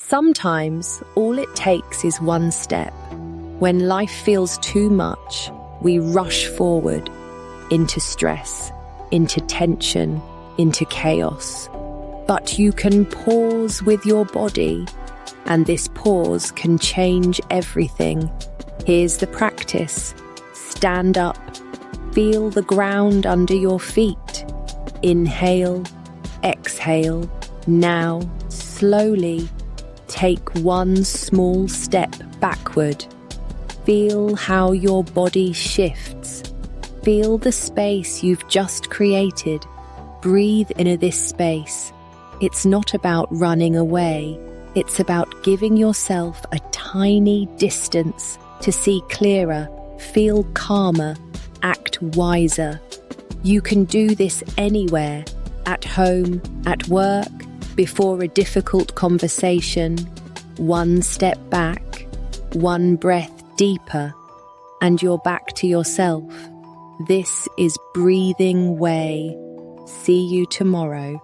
Sometimes all it takes is one step. When life feels too much, we rush forward into stress, into tension, into chaos. But you can pause with your body, and this pause can change everything. Here's the practice. Stand up. Feel the ground under your feet. Inhale, exhale. Now, slowly, take one small step backward. Feel how your body shifts. Feel the space you've just created. Breathe into this space. It's not about running away. It's about giving yourself a tiny distance to see clearer, feel calmer, act wiser. You can do this anywhere, at home, at work, before a difficult conversation. One step back, one breath deeper, and you're back to yourself. This is BreathingWay. See you tomorrow.